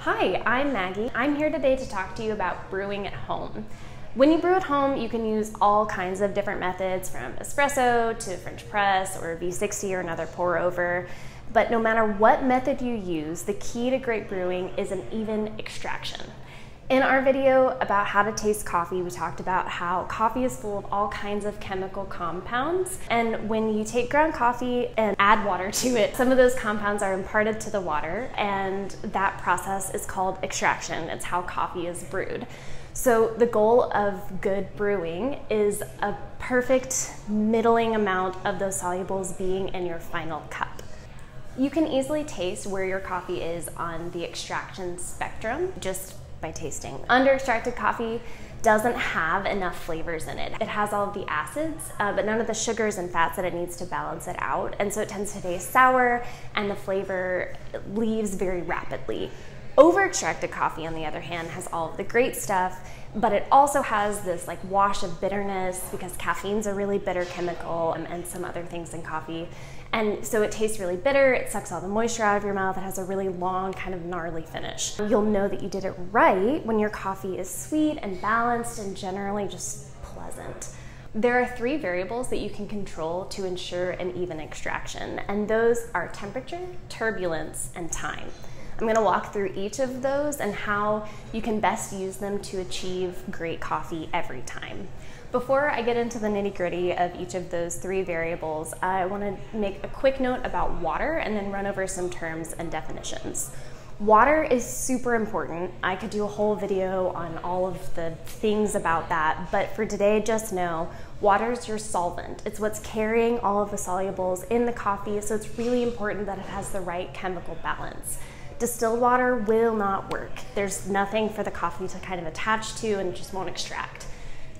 Hi, I'm Maggie. I'm here today to talk to you about brewing at home. When you brew at home, you can use all kinds of different methods, from espresso to French press or V60 or another pour over. But no matter what method you use, the key to great brewing is an even extraction. In our video about how to taste coffee, we talked about how coffee is full of all kinds of chemical compounds. And when you take ground coffee and add water to it, some of those compounds are imparted to the water, and that process is called extraction. It's how coffee is brewed. So the goal of good brewing is a perfect middling amount of those solubles being in your final cup. You can easily taste where your coffee is on the extraction spectrum just by tasting. Under-extracted coffee doesn't have enough flavors in it. It has all of the acids, but none of the sugars and fats that it needs to balance it out, and so it tends to taste sour, and the flavor leaves very rapidly. Over-extracted coffee, on the other hand, has all of the great stuff, but it also has this like wash of bitterness because caffeine's a really bitter chemical, and some other things in coffee. And so it tastes really bitter, it sucks all the moisture out of your mouth, it has a really long, kind of gnarly finish. You'll know that you did it right when your coffee is sweet and balanced and generally just pleasant. There are 3 variables that you can control to ensure an even extraction, and those are temperature, turbulence, and time. I'm going to walk through each of those and how you can best use them to achieve great coffee every time. Before I get into the nitty-gritty of each of those 3 variables, I want to make a quick note about water and then run over some terms and definitions. Water is super important. I could do a whole video on all of the things about that, but for today, just know water is your solvent. It's what's carrying all of the solubles in the coffee, so it's really important that it has the right chemical balance. Distilled water will not work. There's nothing for the coffee to kind of attach to, and it just won't extract.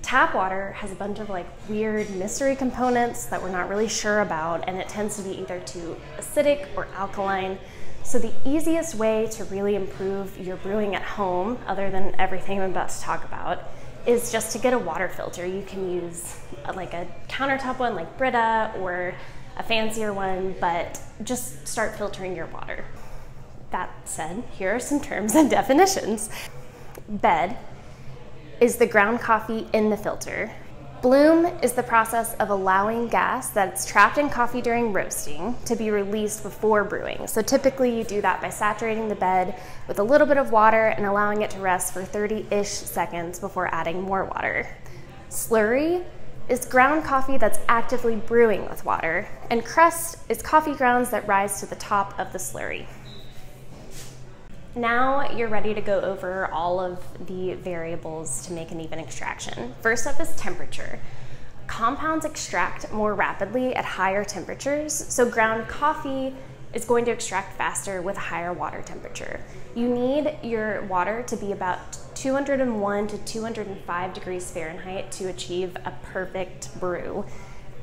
Tap water has a bunch of like weird mystery components that we're not really sure about, and it tends to be either too acidic or alkaline. So the easiest way to really improve your brewing at home, other than everything I'm about to talk about, is just to get a water filter. You can use like a countertop one like Brita or a fancier one, but just start filtering your water. That said, here are some terms and definitions. Bed is the ground coffee in the filter. Bloom is the process of allowing gas that's trapped in coffee during roasting to be released before brewing. So typically you do that by saturating the bed with a little bit of water and allowing it to rest for 30-ish seconds before adding more water. Slurry is ground coffee that's actively brewing with water. And crust is coffee grounds that rise to the top of the slurry. Now you're ready to go over all of the variables to make an even extraction. First up is temperature. Compounds extract more rapidly at higher temperatures, so ground coffee is going to extract faster with higher water temperature. You need your water to be about 201 to 205 degrees Fahrenheit to achieve a perfect brew.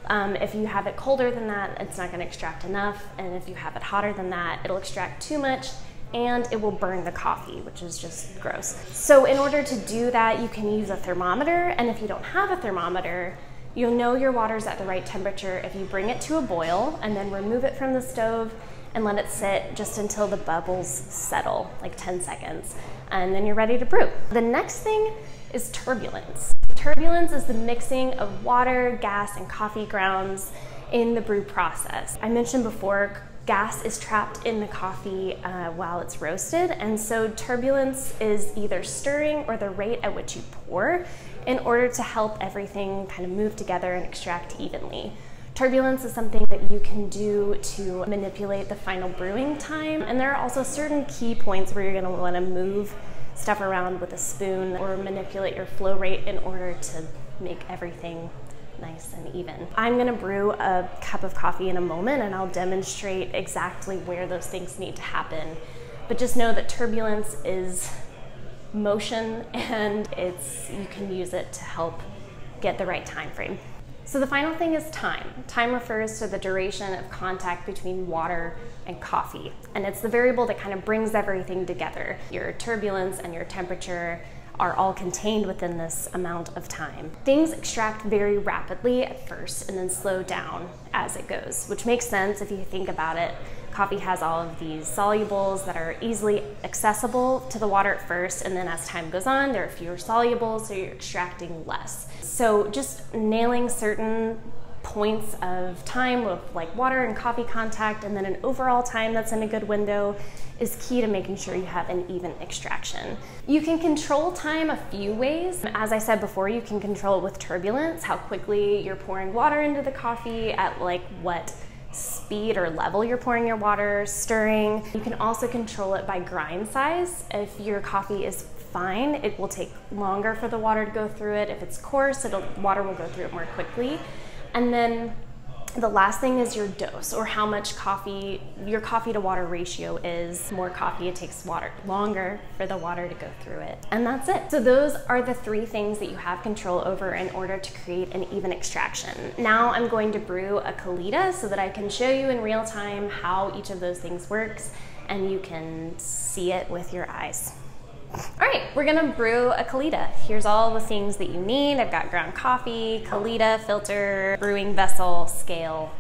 If you have it colder than that, it's not going to extract enough, and if you have it hotter than that, it'll extract too much and it will burn the coffee, which is just gross. So in order to do that, you can use a thermometer, and if you don't have a thermometer, you'll know your water's at the right temperature if you bring it to a boil and then remove it from the stove and let it sit just until the bubbles settle, like 10 seconds, and then you're ready to brew. The next thing is turbulence. Turbulence is the mixing of water, gas, and coffee grounds in the brew process. I mentioned before, gas is trapped in the coffee while it's roasted, and so turbulence is either stirring or the rate at which you pour in order to help everything kind of move together and extract evenly. Turbulence is something that you can do to manipulate the final brewing time, and there are also certain key points where you're going to want to move stuff around with a spoon or manipulate your flow rate in order to make everything nice and even. I'm gonna brew a cup of coffee in a moment, and I'll demonstrate exactly where those things need to happen. But just know that turbulence is motion, and you can use it to help get the right time frame. So the final thing is time. Time refers to the duration of contact between water and coffee, and it's the variable that kind of brings everything together. Your turbulence and your temperature are all contained within this amount of time. Things extract very rapidly at first and then slow down as it goes, which makes sense if you think about it. Coffee has all of these solubles that are easily accessible to the water at first, and then as time goes on, there are fewer solubles, so you're extracting less. So just nailing certain points of time with like water and coffee contact, and then an overall time that's in a good window is key to making sure you have an even extraction. You can control time a few ways. As I said before, you can control it with turbulence, how quickly you're pouring water into the coffee, at like what speed or level you're pouring your water, stirring. You can also control it by grind size. If your coffee is fine, it will take longer for the water to go through it. If it's coarse, water will go through it more quickly. And then the last thing is your dose, or how much coffee, your coffee to water ratio is. More coffee, it takes longer for the water to go through it. And that's it. So those are the 3 things that you have control over in order to create an even extraction. Now I'm going to brew a colita so that I can show you in real time how each of those things works, and you can see it with your eyes. All right, we're gonna brew a colita. Here's all the things that you need. I've got ground coffee, colita, filter, brewing vessel, scale,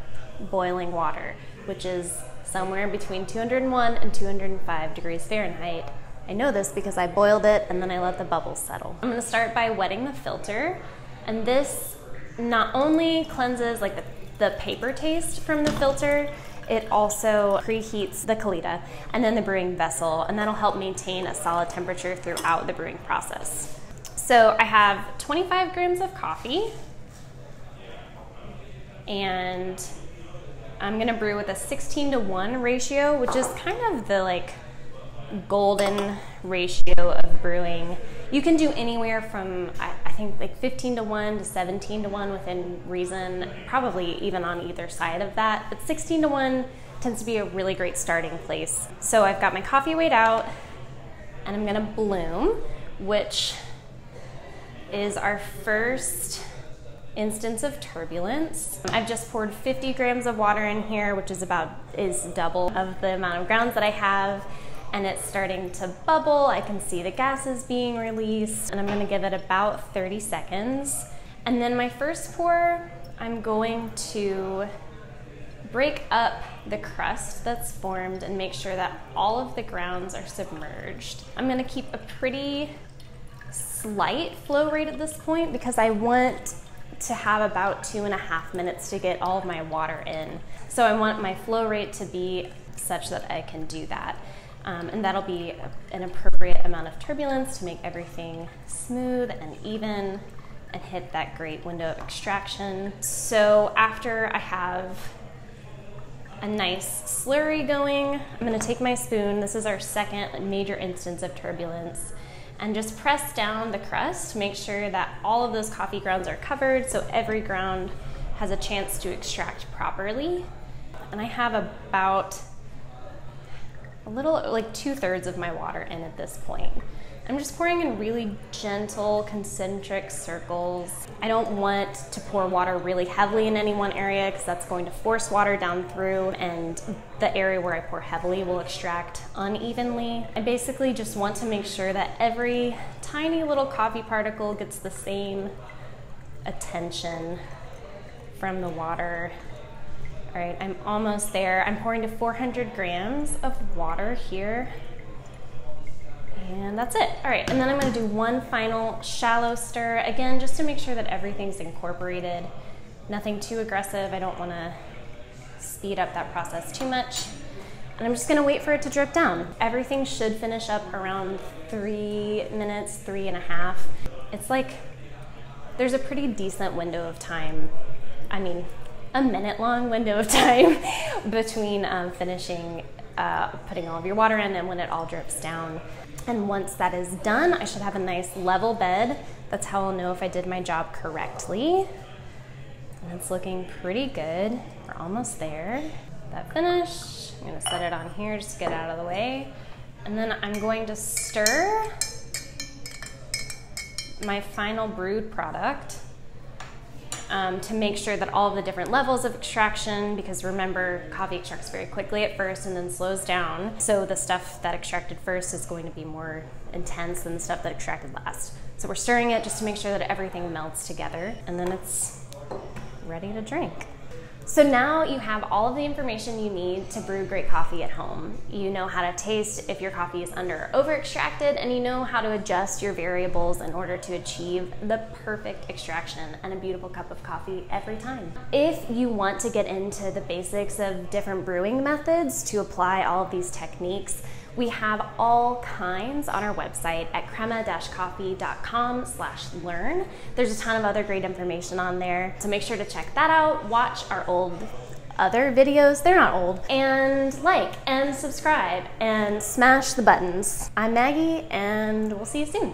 boiling water, which is somewhere between 201 and 205 degrees Fahrenheit. I know this because I boiled it and then I let the bubbles settle. I'm gonna start by wetting the filter, and this not only cleanses like the paper taste from the filter, it also preheats the colita and then the brewing vessel, and that'll help maintain a solid temperature throughout the brewing process. So I have 25 grams of coffee, and I'm gonna brew with a 16:1 ratio, which is kind of the like golden ratio of brewing. You can do anywhere from, I think, like 15:1 to 17:1 within reason, probably even on either side of that, but 16:1 tends to be a really great starting place. So I've got my coffee weighed out, and I'm gonna bloom, which is our first instance of turbulence. I've just poured 50 grams of water in here, which is double of the amount of grounds that I have. And it's starting to bubble. I can see the gases being released, and I'm gonna give it about 30 seconds. And then my first pour, I'm going to break up the crust that's formed and make sure that all of the grounds are submerged. I'm gonna keep a pretty slight flow rate at this point because I want to have about 2.5 minutes to get all of my water in. So I want my flow rate to be such that I can do that. And that'll be an appropriate amount of turbulence to make everything smooth and even and hit that great window of extraction. So after I have a nice slurry going, I'm gonna take my spoon, this is our second major instance of turbulence, and just press down the crust, make sure that all of those coffee grounds are covered so every ground has a chance to extract properly. And I have about a little, like 2/3 of my water in at this point. I'm just pouring in really gentle concentric circles. I don't want to pour water really heavily in any one area because that's going to force water down through, and the area where I pour heavily will extract unevenly. I basically just want to make sure that every tiny little coffee particle gets the same attention from the water. All right, I'm almost there. I'm pouring to 400 grams of water here. And that's it. All right, and then I'm gonna do one final shallow stir, again, just to make sure that everything's incorporated. Nothing too aggressive. I don't wanna speed up that process too much. And I'm just gonna wait for it to drip down. Everything should finish up around 3 minutes, 3.5. It's like, there's a pretty decent window of time. I mean, a minute-long window of time between finishing putting all of your water in and when it all drips down. And once that is done, I should have a nice level bed. That's how I'll know if I did my job correctly. And it's looking pretty good. We're almost there. That finished. I'm gonna set it on here just to get out of the way. And then I'm going to stir my final brewed product to make sure that all of the different levels of extraction, because remember, coffee extracts very quickly at first and then slows down. So the stuff that extracted first is going to be more intense than the stuff that extracted last. So we're stirring it just to make sure that everything melts together, and then it's ready to drink. So now you have all of the information you need to brew great coffee at home. You know how to taste if your coffee is under or over extracted, and you know how to adjust your variables in order to achieve the perfect extraction and a beautiful cup of coffee every time. If you want to get into the basics of different brewing methods to apply all of these techniques, we have all kinds on our website at crema-coffee.com/learn. There's a ton of other great information on there, so make sure to check that out. Watch our other videos, they're not old, and like and subscribe and smash the buttons. I'm Maggie, and we'll see you soon.